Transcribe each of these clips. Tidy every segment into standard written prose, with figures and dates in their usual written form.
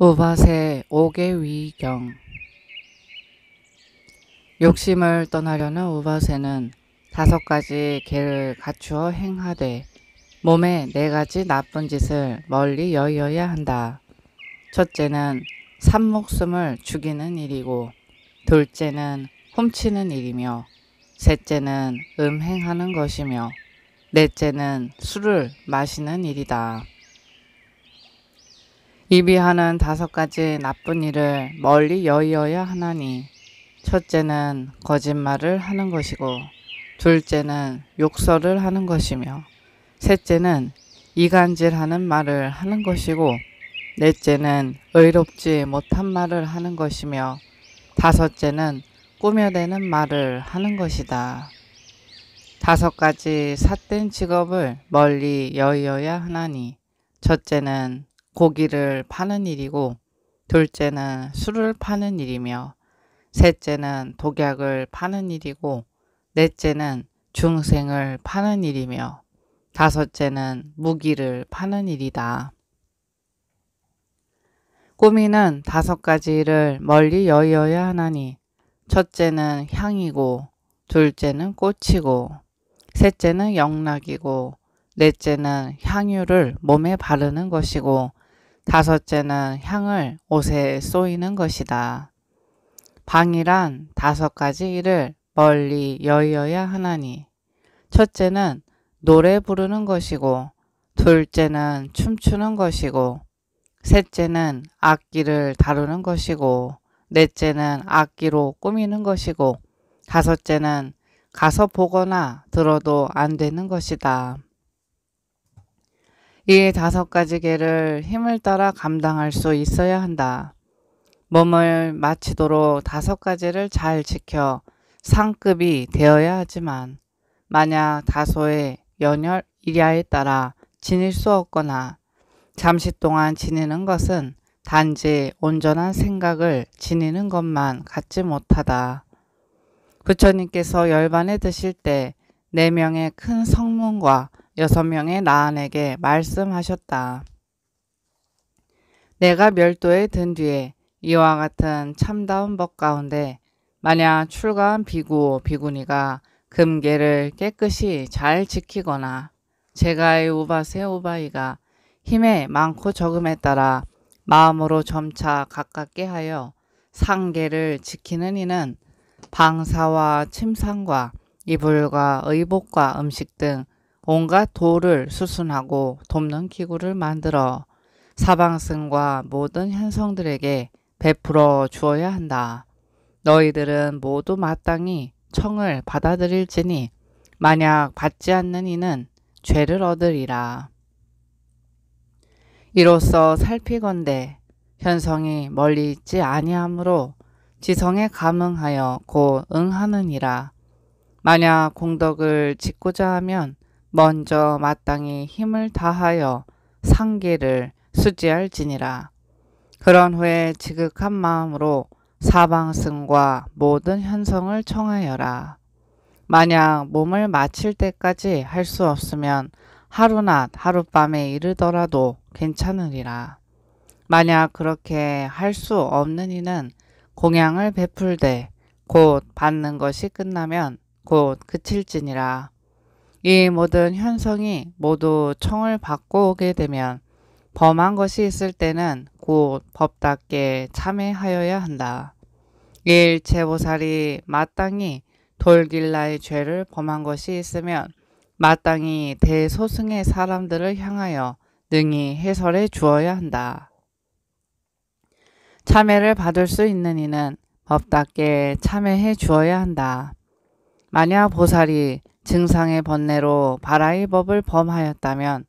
우밭의 옥외위경. 욕심을 떠나려는 우밭에는 5가지 계를 갖추어 행하되 몸에 4가지 나쁜 짓을 멀리 여의어야 한다. 첫째는 산목숨을 죽이는 일이고, 둘째는 훔치는 일이며, 셋째는 음행하는 것이며, 넷째는 술을 마시는 일이다. 입이 하는 5가지 나쁜 일을 멀리 여의어야 하나니, 첫째는 거짓말을 하는 것이고, 둘째는 욕설을 하는 것이며, 셋째는 이간질하는 말을 하는 것이고, 넷째는 의롭지 못한 말을 하는 것이며, 다섯째는 꾸며대는 말을 하는 것이다. 5가지 삿된 직업을 멀리 여의어야 하나니, 첫째는 고기를 파는 일이고, 둘째는 술을 파는 일이며, 셋째는 독약을 파는 일이고, 넷째는 중생을 파는 일이며, 다섯째는 무기를 파는 일이다. 꾸미는 5가지 일을 멀리 여의어야 하나니, 첫째는 향이고, 둘째는 꽃이고, 셋째는 영락이고, 넷째는 향유를 몸에 바르는 것이고, 다섯째는 향을 옷에 쏘이는 것이다. 방이란 5가지 일을 멀리 여의어야 하나니, 첫째는 노래 부르는 것이고, 둘째는 춤추는 것이고, 셋째는 악기를 다루는 것이고, 넷째는 악기로 꾸미는 것이고, 다섯째는 가서 보거나 들어도 안 되는 것이다. 이 5가지 계를 힘을 따라 감당할 수 있어야 한다. 몸을 마치도록 5가지를 잘 지켜 상급이 되어야 하지만, 만약 다소의 연혈 일야에 따라 지닐 수 없거나 잠시 동안 지니는 것은 단지 온전한 생각을 지니는 것만 같지 못하다. 부처님께서 열반에 드실 때 4명의 큰 성문과 6명의 나안에게 말씀하셨다. 내가 멸도에 든 뒤에 이와 같은 참다운 법 가운데 만약 출가한 비구, 비구니가 금계를 깨끗이 잘 지키거나 제가의 우바세 우바이가 힘의 많고 적음에 따라 마음으로 점차 가깝게 하여 상계를 지키는 이는 방사와 침상과 이불과 의복과 음식 등 온갖 도를 수순하고 돕는 기구를 만들어 사방승과 모든 현성들에게 베풀어 주어야 한다. 너희들은 모두 마땅히 청을 받아들일지니 만약 받지 않는 이는 죄를 얻으리라. 이로써 살피건대 현성이 멀리 있지 아니하므로 지성에 감응하여 곧 응하느니라. 만약 공덕을 짓고자 하면 먼저 마땅히 힘을 다하여 상계를 수지할지니라. 그런 후에 지극한 마음으로 사방승과 모든 현성을 청하여라. 만약 몸을 마칠 때까지 할 수 없으면 하루낮 하룻밤에 이르더라도 괜찮으리라. 만약 그렇게 할 수 없는 이는 공양을 베풀되 곧 받는 것이 끝나면 곧 그칠지니라. 이 모든 현성이 모두 청을 받고 오게 되면 범한 것이 있을 때는 곧 법답게 참회하여야 한다. 일체보살이 마땅히 돌길라의 죄를 범한 것이 있으면 마땅히 대소승의 사람들을 향하여 능히 해설해 주어야 한다. 참회를 받을 수 있는 이는 법답게 참회해 주어야 한다. 만약 보살이 증상의 번뇌로 바라의 법을 범하였다면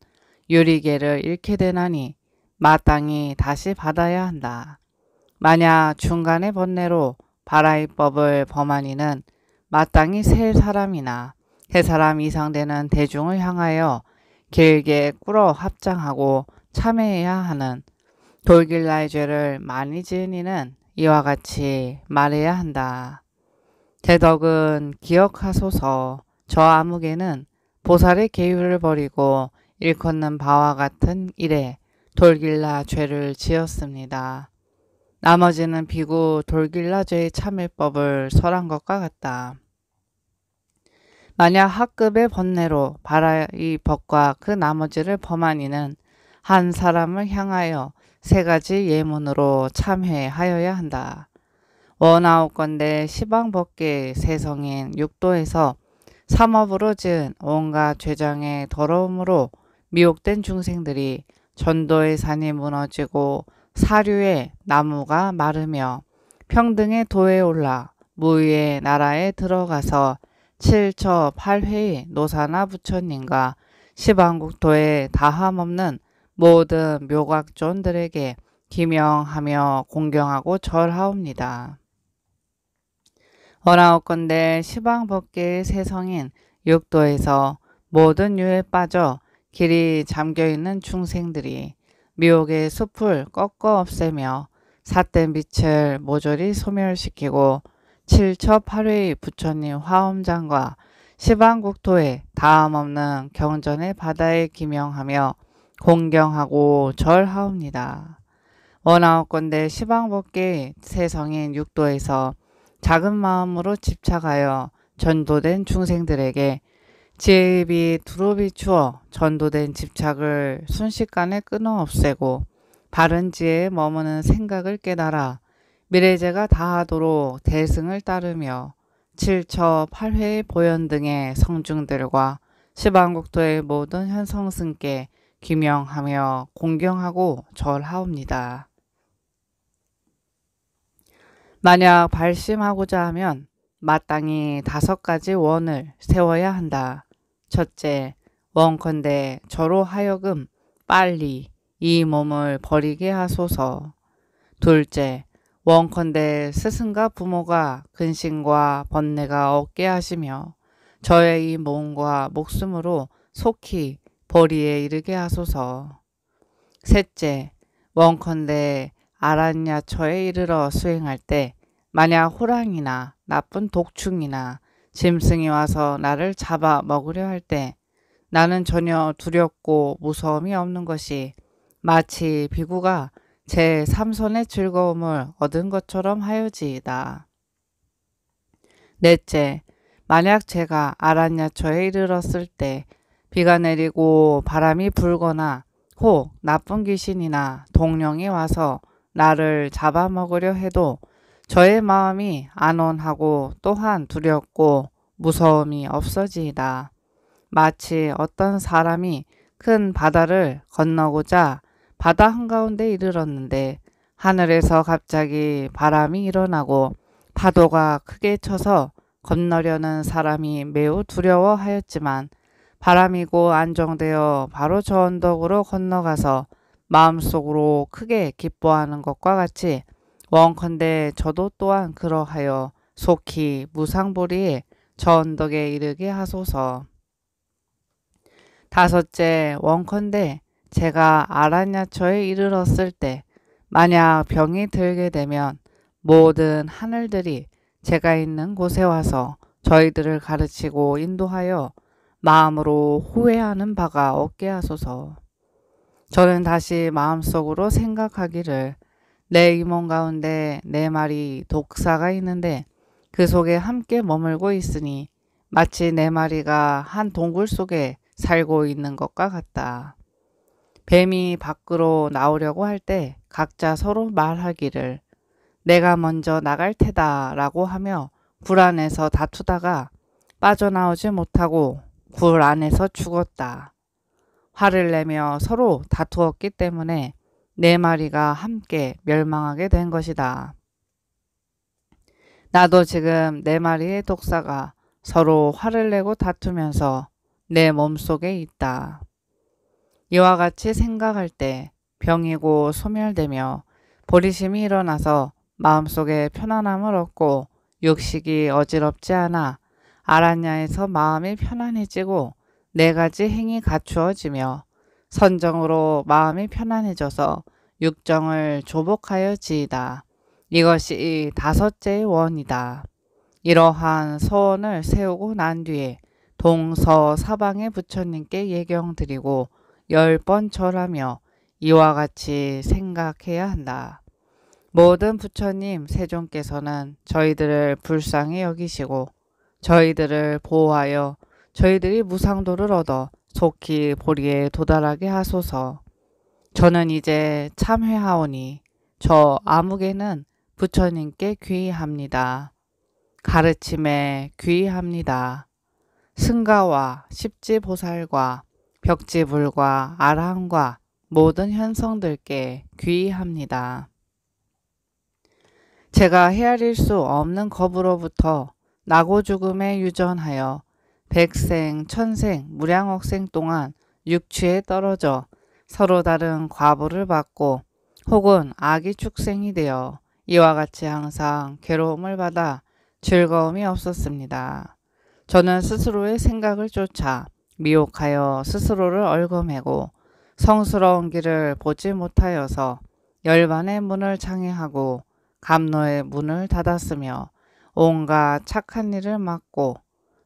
유리계를 잃게 되나니 마땅히 다시 받아야 한다. 만약 중간의 번뇌로 바라의 법을 범한 이는 마땅히 세 사람이나 세 사람 이상 되는 대중을 향하여 길게 꿇어 합장하고 참회해야 하는 돌길라의 죄를 많이 지은 이는 이와 같이 말해야 한다. 대덕은 기억하소서. 저 아무개는 보살의 계율을 버리고 일컫는 바와 같은 일에 돌길라 죄를 지었습니다. 나머지는 비구 돌길라 죄의 참을법을 설한 것과 같다. 만약 학급의 번뇌로 바라의 법과 그 나머지를 범한 이는 한 사람을 향하여 세 가지 예문으로 참회하여야 한다. 원하옵건대 시방법계 세성인 육도에서 삼업으로 지은 온갖 죄장의 더러움으로 미혹된 중생들이 전도의 산이 무너지고 사류의 나무가 마르며 평등의 도에 올라 무위의 나라에 들어가서 7처 8회의 노사나 부처님과 시방국토에 다함없는 모든 묘각존들에게 기명하며 공경하고 절하옵니다. 원하옵건대 시방법계의 세성인 육도에서 모든 유에 빠져 길이 잠겨있는 중생들이 미혹의 숲을 꺾어 없애며 삿된 빛을 모조리 소멸시키고 7처 8회의 부처님 화엄장과 시방국토에 다함없는 경전의 바다에 기명하며 공경하고 절하옵니다. 원하옵건대 시방법계의 세성인 육도에서 작은 마음으로 집착하여 전도된 중생들에게 지혜의 빛 두루 비추어 전도된 집착을 순식간에 끊어 없애고 바른 지혜에 머무는 생각을 깨달아 미래제가 다하도록 대승을 따르며 7처 8회의 보현 등의 성중들과 시방국토의 모든 현성승께 기명하며 공경하고 절하옵니다. 만약 발심하고자 하면 마땅히 5가지 원을 세워야 한다. 첫째, 원컨대 저로 하여금 빨리 이 몸을 버리게 하소서. 둘째, 원컨대 스승과 부모가 근심과 번뇌가 없게 하시며 저의 이 몸과 목숨으로 속히 보리에 이르게 하소서. 셋째, 원컨대 아란야처에 이르러 수행할 때 만약 호랑이나 나쁜 독충이나 짐승이 와서 나를 잡아 먹으려 할 때 나는 전혀 두렵고 무서움이 없는 것이 마치 비구가 제 삼손의 즐거움을 얻은 것처럼 하여지이다. 넷째, 만약 제가 아란야처에 이르렀을 때 비가 내리고 바람이 불거나 혹 나쁜 귀신이나 동령이 와서 나를 잡아먹으려 해도 저의 마음이 안온하고 또한 두렵고 무서움이 없어지이다. 마치 어떤 사람이 큰 바다를 건너고자 바다 한가운데 이르렀는데 하늘에서 갑자기 바람이 일어나고 파도가 크게 쳐서 건너려는 사람이 매우 두려워하였지만 바람이고 안정되어 바로 저 언덕으로 건너가서 마음속으로 크게 기뻐하는 것과 같이 원컨대 저도 또한 그러하여 속히 무상보리에 저 언덕에 이르게 하소서. 다섯째, 원컨대 제가 아란야처에 이르렀을 때 만약 병이 들게 되면 모든 하늘들이 제가 있는 곳에 와서 저희들을 가르치고 인도하여 마음으로 후회하는 바가 없게 하소서. 저는 다시 마음속으로 생각하기를 내 이 몸 가운데 내 마리 독사가 있는데 그 속에 함께 머물고 있으니 마치 내 마리가 한 동굴 속에 살고 있는 것과 같다. 뱀이 밖으로 나오려고 할 때 각자 서로 말하기를 내가 먼저 나갈 테다 라고 하며 굴 안에서 다투다가 빠져나오지 못하고 굴 안에서 죽었다. 화를 내며 서로 다투었기 때문에 네 마리가 함께 멸망하게 된 것이다. 나도 지금 네 마리의 독사가 서로 화를 내고 다투면서 내 몸속에 있다. 이와 같이 생각할 때 병이고 소멸되며 보리심이 일어나서 마음속에 편안함을 얻고 육식이 어지럽지 않아 아란야에서 마음이 편안해지고 4가지 행이 갖추어지며 선정으로 마음이 편안해져서 육정을 조복하여 지이다. 이것이 5째의 원이다. 이러한 서원을 세우고 난 뒤에 동서 사방의 부처님께 예경 드리고 10번 절하며 이와 같이 생각해야 한다. 모든 부처님 세존께서는 저희들을 불쌍히 여기시고 저희들을 보호하여 저희들이 무상도를 얻어 속히 보리에 도달하게 하소서. 저는 이제 참회하오니 저 아무개는 부처님께 귀의합니다. 가르침에 귀의합니다. 승가와 십지보살과 벽지불과 아라한과 모든 현성들께 귀의합니다. 제가 헤아릴 수 없는 겁으로부터 나고 죽음에 유전하여 백생, 천생, 무량억생 동안 육취에 떨어져 서로 다른 과보를 받고 혹은 아기 축생이 되어 이와 같이 항상 괴로움을 받아 즐거움이 없었습니다. 저는 스스로의 생각을 쫓아 미혹하여 스스로를 얽어매고 성스러운 길을 보지 못하여서 열반의 문을 장애하고 감노의 문을 닫았으며 온갖 착한 일을 막고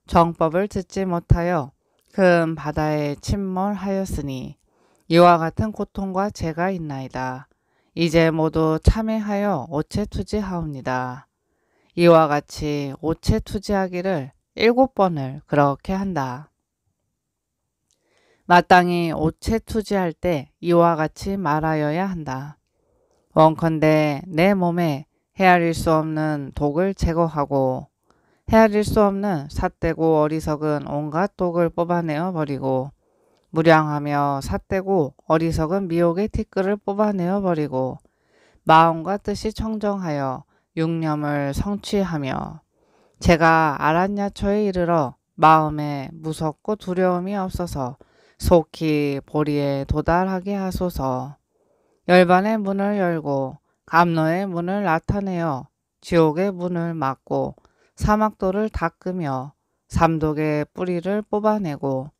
정법을 듣지 못하여 큰 바다에 침몰하였으니 이와 같은 고통과 죄가 있나이다. 이제 모두 참회하여 오체투지하옵니다. 이와 같이 오체투지하기를 7번을 그렇게 한다. 마땅히 오체투지할 때 이와 같이 말하여야 한다. 원컨대 내 몸에 헤아릴 수 없는 독을 제거하고 헤아릴 수 없는 삿되고 어리석은 온갖 독을 뽑아내어 버리고 무량하며 삿되고 어리석은 미혹의 티끌을 뽑아내어 버리고 마음과 뜻이 청정하여 육념을 성취하며 제가 아란야초에 이르러 마음에 무섭고 두려움이 없어서 속히 보리에 도달하게 하소서. 열반의 문을 열고 감노의 문을 나타내어 지옥의 문을 막고 사막도를 닦으며 삼독의 뿌리를 뽑아내고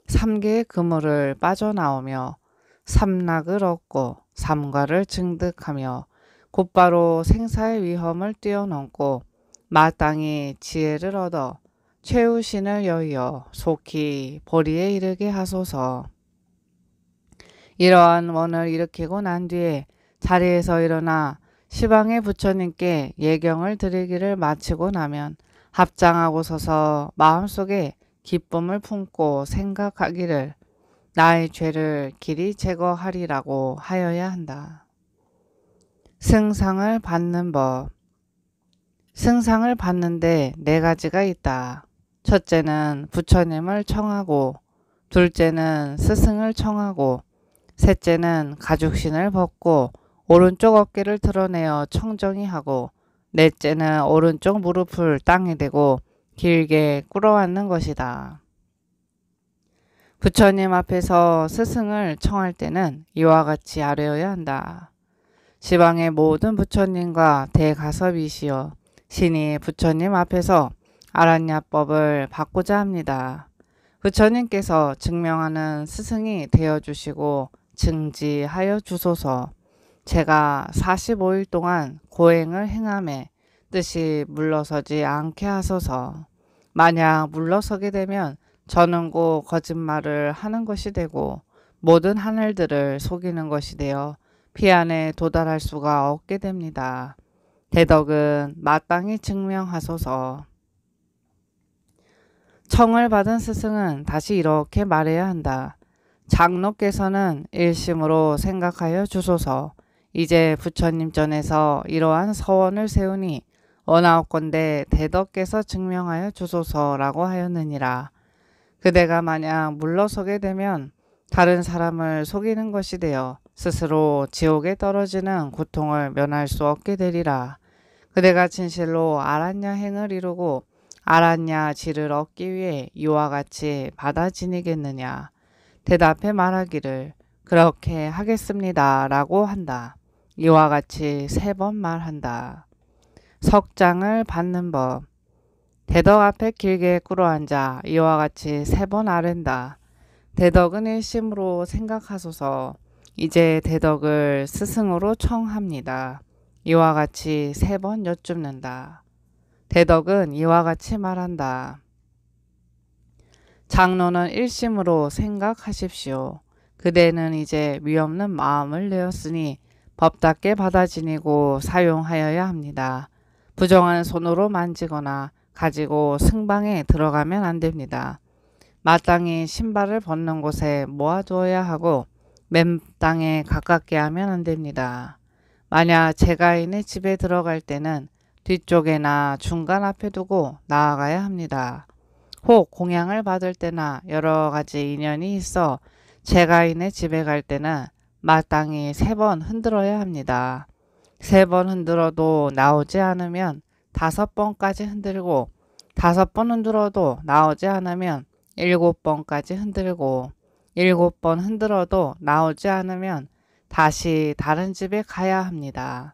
삼계의 그물을 빠져나오며 삼락을 얻고 삼과를 증득하며 곧바로 생사의 위험을 뛰어넘고 마땅히 지혜를 얻어 최우신을 여의어 속히 보리에 이르게 하소서. 이러한 원을 일으키고 난 뒤에 자리에서 일어나 시방의 부처님께 예경을 드리기를 마치고 나면 합장하고 서서 마음속에 기쁨을 품고 생각하기를 나의 죄를 길이 제거하리라고 하여야 한다. 승상을 받는 법. 승상을 받는데 4가지가 있다. 첫째는 부처님을 청하고, 둘째는 스승을 청하고, 셋째는 가죽신을 벗고 오른쪽 어깨를 드러내어 청정히 하고, 넷째는 오른쪽 무릎을 땅에 대고 길게 꿇어앉는 것이다. 부처님 앞에서 스승을 청할 때는 이와 같이 아뢰어야 한다. 시방의 모든 부처님과 대가섭이시여 신이 부처님 앞에서 아란야법을 받고자 합니다. 부처님께서 증명하는 스승이 되어주시고 증지하여 주소서. 제가 45일 동안 고행을 행함에 뜻이 물러서지 않게 하소서. 만약 물러서게 되면 저는 곧 거짓말을 하는 것이 되고 모든 하늘들을 속이는 것이 되어 피안에 도달할 수가 없게 됩니다. 대덕은 마땅히 증명하소서. 청을 받은 스승은 다시 이렇게 말해야 한다. 장로께서는 일심으로 생각하여 주소서. 이제 부처님 전에서 이러한 서원을 세우니 원하옵건대 대덕께서 증명하여 주소서라고 하였느니라. 그대가 만약 물러서게 되면 다른 사람을 속이는 것이 되어 스스로 지옥에 떨어지는 고통을 면할 수 없게 되리라. 그대가 진실로 아란야행을 이루고 아란야지를 얻기 위해 이와 같이 받아 지니겠느냐. 대답해 말하기를 그렇게 하겠습니다 라고 한다. 이와 같이 3번 말한다. 석장을 받는 법. 대덕 앞에 길게 꿇어앉아 이와 같이 3번 아랜다. 대덕은 일심으로 생각하소서. 이제 대덕을 스승으로 청합니다. 이와 같이 3번 여쭙는다. 대덕은 이와 같이 말한다. 장로는 일심으로 생각하십시오. 그대는 이제 위없는 마음을 내었으니 법답게 받아 지니고 사용하여야 합니다. 부정한 손으로 만지거나 가지고 승방에 들어가면 안 됩니다. 마땅히 신발을 벗는 곳에 모아두어야 하고 맨 땅에 가깝게 하면 안 됩니다. 만약 제가인의 집에 들어갈 때는 뒤쪽에나 중간 앞에 두고 나아가야 합니다. 혹 공양을 받을 때나 여러 가지 인연이 있어 제가인의 집에 갈 때는 마땅히 3번 흔들어야 합니다. 3번 흔들어도 나오지 않으면 5번까지 흔들고 5번 흔들어도 나오지 않으면 7번까지 흔들고 7번 흔들어도 나오지 않으면 다시 다른 집에 가야 합니다.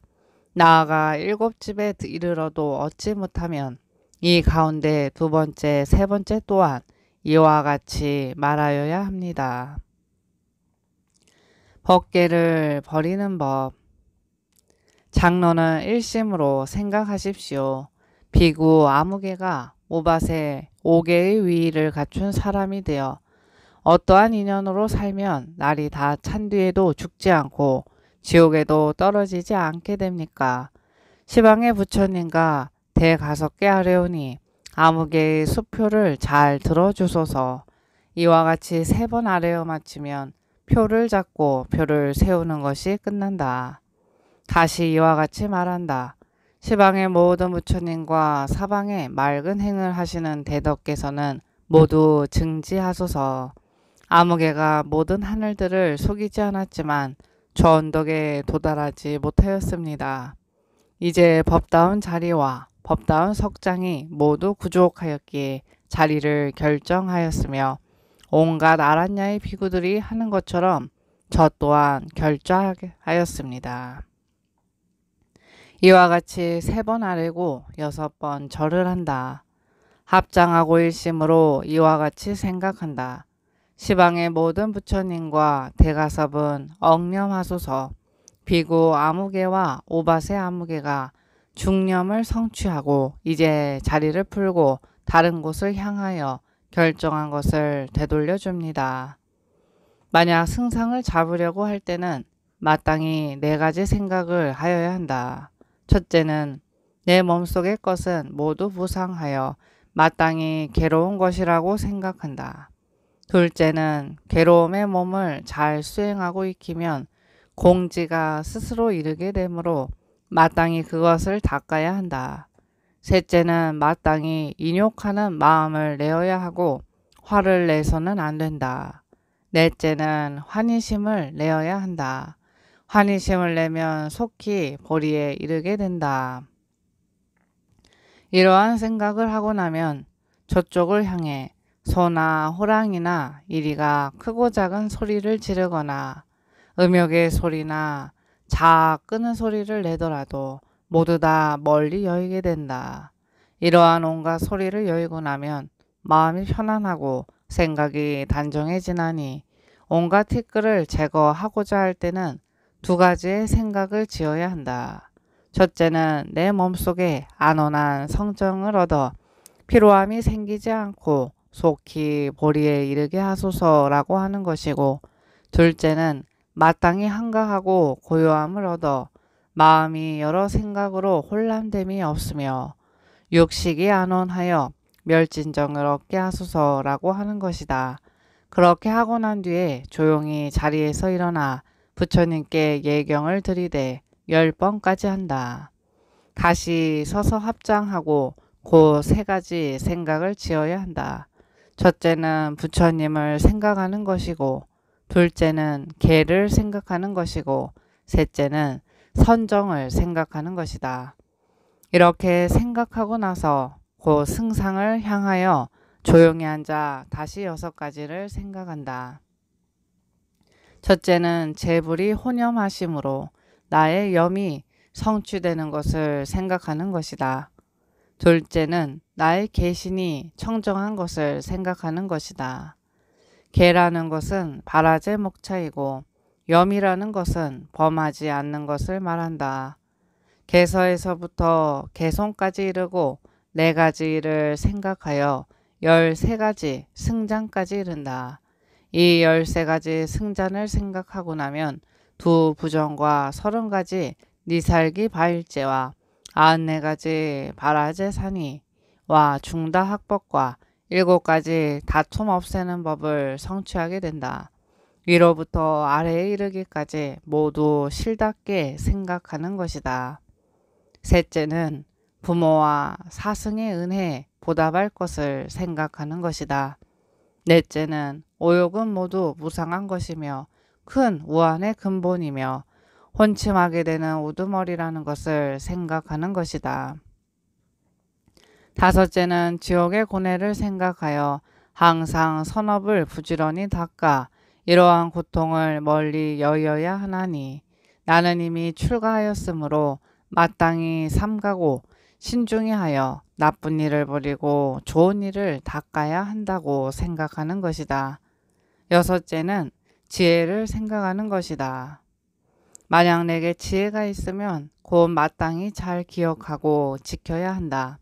나아가 7집에 이르러도 얻지 못하면 이 가운데 2번째, 3번째 또한 이와 같이 말하여야 합니다. 법계를 버리는 법. 장로는 일심으로 생각하십시오. 비구 아무개가 오밭에 5개의 위의를 갖춘 사람이 되어 어떠한 인연으로 살면 날이 다 찬 뒤에도 죽지 않고 지옥에도 떨어지지 않게 됩니까? 시방의 부처님과 대가섭게 아뢰오니 아무개의 수표를 잘 들어주소서. 이와 같이 3번 아뢰어 마치면 표를 잡고 표를 세우는 것이 끝난다. 다시 이와 같이 말한다. 시방의 모든 부처님과 사방에 맑은 행을 하시는 대덕께서는 모두 증지하소서. 아무개가 모든 하늘들을 속이지 않았지만 저 언덕에 도달하지 못하였습니다. 이제 법다운 자리와 법다운 석장이 모두 부족하였기에 자리를 결정하였으며 온갖 아란야의 비구들이 하는 것처럼 저 또한 결정하였습니다. 이와 같이 3번 아뢰고 6번 절을 한다. 합장하고 일심으로 이와 같이 생각한다. 시방의 모든 부처님과 대가섭은 억념하소서. 비구 아무개와 오밭의 아무개가 중념을 성취하고 이제 자리를 풀고 다른 곳을 향하여 결정한 것을 되돌려 줍니다. 만약 승상을 잡으려고 할 때는 마땅히 4가지 생각을 하여야 한다. 첫째는 내 몸속의 것은 모두 부상하여 마땅히 괴로운 것이라고 생각한다. 둘째는 괴로움의 몸을 잘 수행하고 익히면 공지가 스스로 이르게 되므로 마땅히 그것을 닦아야 한다. 셋째는 마땅히 인욕하는 마음을 내어야 하고 화를 내서는 안 된다. 넷째는 환희심을 내어야 한다. 환희심을 내면 속히 보리에 이르게 된다. 이러한 생각을 하고 나면 저쪽을 향해 소나 호랑이나 이리가 크고 작은 소리를 지르거나 음욕의 소리나 자아 끄는 소리를 내더라도 모두 다 멀리 여의게 된다. 이러한 온갖 소리를 여의고 나면 마음이 편안하고 생각이 단정해지나니 온갖 티끌을 제거하고자 할 때는 2가지의 생각을 지어야 한다. 첫째는 내 몸속에 안온한 성정을 얻어 피로함이 생기지 않고 속히 보리에 이르게 하소서라고 하는 것이고, 둘째는 마땅히 한가하고 고요함을 얻어 마음이 여러 생각으로 혼란됨이 없으며 육식이 안온하여 멸진정을 얻게 하소서라고 하는 것이다. 그렇게 하고 난 뒤에 조용히 자리에서 일어나 부처님께 예경을 드리되 10번까지 한다. 다시 서서 합장하고 그 3가지 생각을 지어야 한다. 첫째는 부처님을 생각하는 것이고, 둘째는 개를 생각하는 것이고, 셋째는 선정을 생각하는 것이다. 이렇게 생각하고 나서 그 승상을 향하여 조용히 앉아 다시 6가지를 생각한다. 첫째는 재불이 혼염하심으로 나의 염이 성취되는 것을 생각하는 것이다. 둘째는 나의 개신이 청정한 것을 생각하는 것이다. 개라는 것은 바라제 목차이고 염이라는 것은 범하지 않는 것을 말한다. 개서에서부터 개손까지 이르고 4가지 일을 생각하여 13가지 승장까지 이른다. 이 13가지 승잔을 생각하고 나면 두 부정과 30가지 니살기 바일제와 94가지 바라제산이 와 중다학법과 7가지 다툼 없애는 법을 성취하게 된다. 위로부터 아래에 이르기까지 모두 실답게 생각하는 것이다. 셋째는 부모와 사승의 은혜에 보답할 것을 생각하는 것이다. 넷째는 오욕은 모두 무상한 것이며 큰 우환의 근본이며 혼침하게 되는 우두머리라는 것을 생각하는 것이다. 다섯째는 지옥의 고뇌를 생각하여 항상 선업을 부지런히 닦아 이러한 고통을 멀리 여의어야 하나니 나는 이미 출가하였으므로 마땅히 삼가고 신중히 하여 나쁜 일을 버리고 좋은 일을 닦아야 한다고 생각하는 것이다. 여섯째는 지혜를 생각하는 것이다. 만약 내게 지혜가 있으면 곧 마땅히 잘 기억하고 지켜야 한다.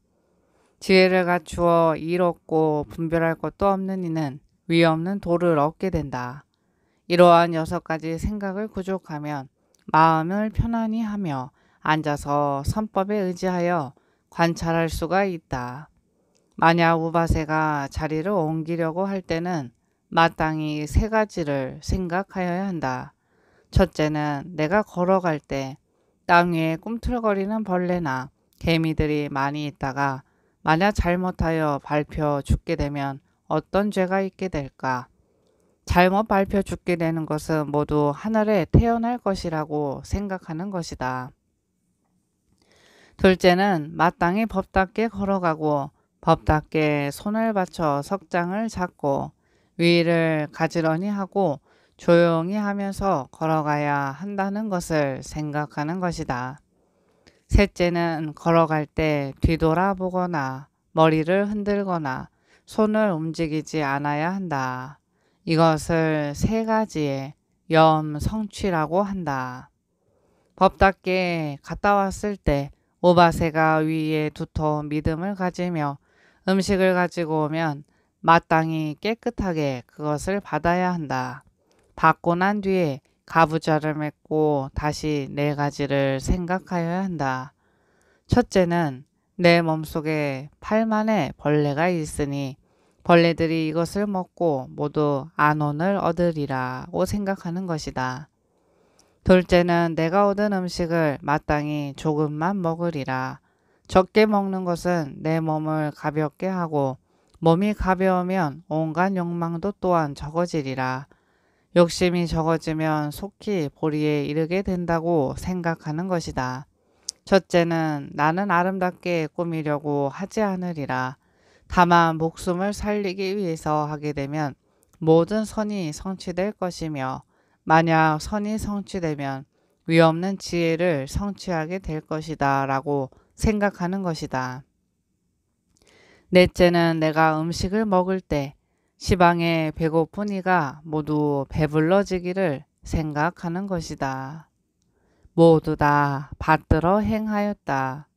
지혜를 갖추어 일 없고 분별할 것도 없는 이는 위 없는 도를 얻게 된다. 이러한 6가지 생각을 구족하면 마음을 편안히 하며 앉아서 선법에 의지하여 관찰할 수가 있다. 만약 우바세가 자리를 옮기려고 할 때는 마땅히 3가지를 생각하여야 한다. 첫째는 내가 걸어갈 때 땅 위에 꿈틀거리는 벌레나 개미들이 많이 있다가 만약 잘못하여 밟혀 죽게 되면 어떤 죄가 있게 될까? 잘못 밟혀 죽게 되는 것은 모두 하늘에 태어날 것이라고 생각하는 것이다. 둘째는 마땅히 법답게 걸어가고 법답게 손을 받쳐 석장을 잡고 위를 가지런히 하고 조용히 하면서 걸어가야 한다는 것을 생각하는 것이다. 셋째는 걸어갈 때 뒤돌아보거나 머리를 흔들거나 손을 움직이지 않아야 한다. 이것을 3가지의 염성취라고 한다. 법답게 갔다 왔을 때 오바세가 위에 두터 믿음을 가지며 음식을 가지고 오면 마땅히 깨끗하게 그것을 받아야 한다. 받고 난 뒤에 가부좌를 맺고 다시 4가지를 생각하여야 한다. 첫째는 내 몸속에 8만의 벌레가 있으니 벌레들이 이것을 먹고 모두 안온을 얻으리라고 생각하는 것이다. 둘째는 내가 얻은 음식을 마땅히 조금만 먹으리라. 적게 먹는 것은 내 몸을 가볍게 하고 몸이 가벼우면 온갖 욕망도 또한 적어지리라. 욕심이 적어지면 속히 보리에 이르게 된다고 생각하는 것이다. 첫째는 나는 아름답게 꾸미려고 하지 않으리라. 다만 목숨을 살리기 위해서 하게 되면 모든 선이 성취될 것이며 만약 선이 성취되면 위없는 지혜를 성취하게 될 것이다 라고 생각하는 것이다. 넷째는 내가 음식을 먹을 때 시방에 배고픈 이가 모두 배불러지기를 생각하는 것이다. 모두 다 받들어 행하였다.